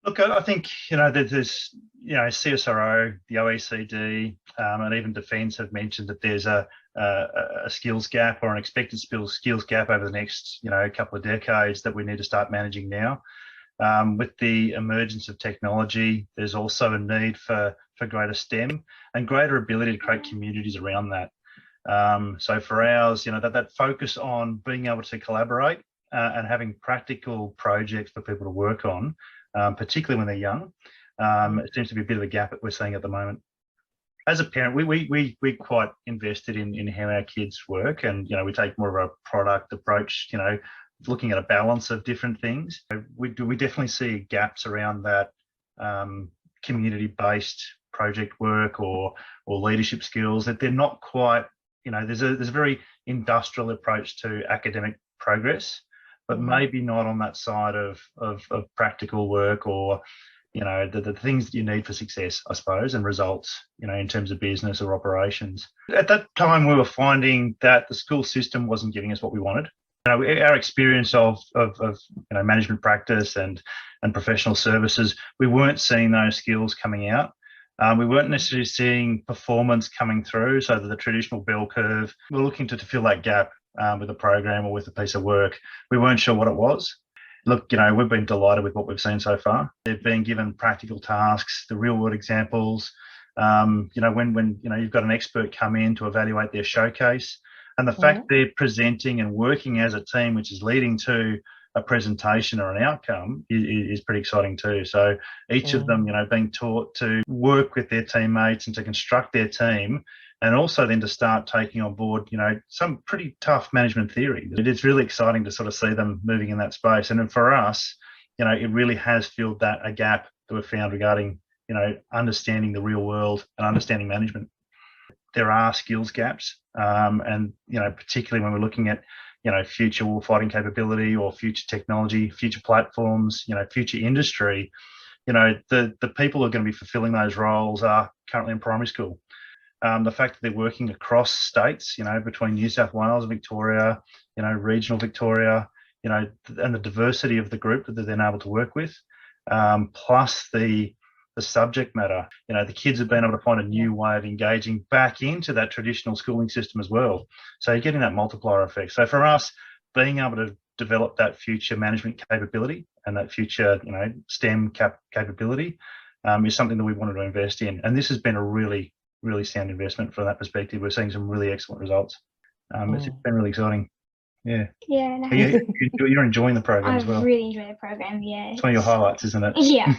Look, I think, there's, CSRO, the OECD, and even Defence have mentioned that there's a skills gap or an expected skills gap over the next, couple of decades that we need to start managing now. With the emergence of technology, there's also a need for greater STEM and greater ability to create communities around that. So for ours, that focus on being able to collaborate and having practical projects for people to work on, particularly when they're young, it seems to be a bit of a gap that we're seeing at the moment. As a parent, we're quite invested in how our kids work, and we take more of a product approach, looking at a balance of different things. We definitely see gaps around that community-based project work or leadership skills, that they're not quite, there's a very industrial approach to academic progress, but maybe not on that side of practical work or the things that you need for success, I suppose, and results, in terms of business or operations. At that time, we were finding that the school system wasn't giving us what we wanted. Our experience of management practice and professional services, we weren't seeing those skills coming out. We weren't necessarily seeing performance coming through, so that the traditional bell curve, we're looking to fill that gap with a program or with a piece of work. We weren't sure what it was. Look, we've been delighted with what we've seen so far. They've been given practical tasks, the real world examples. When you've got an expert come in to evaluate their showcase, and the fact they're presenting and working as a team, which is leading to a presentation or an outcome, is pretty exciting too. So each of them, being taught to work with their teammates and to construct their team, and also then to start taking on board, some pretty tough management theory. It's really exciting to sort of see them moving in that space. And then for us, it really has filled a gap that we've found regarding, understanding the real world and understanding management. There are skills gaps, and particularly when we're looking at future warfighting capability or future technology, future platforms, future industry, the people who are going to be fulfilling those roles are currently in primary school. The fact that they're working across states, between New South Wales and Victoria, regional Victoria, and the diversity of the group that they're then able to work with, plus the subject matter. The kids have been able to find a new way of engaging back into that traditional schooling system as well. So you're getting that multiplier effect. So for us, being able to develop that future management capability and that future, STEM capability is something that we wanted to invest in. And this has been a really, really sound investment from that perspective. We're seeing some really excellent results. It's been really exciting. Yeah. Yeah. No. You're enjoying the program as well. I really enjoy the program. Yeah. It's one of your highlights, isn't it? Yeah.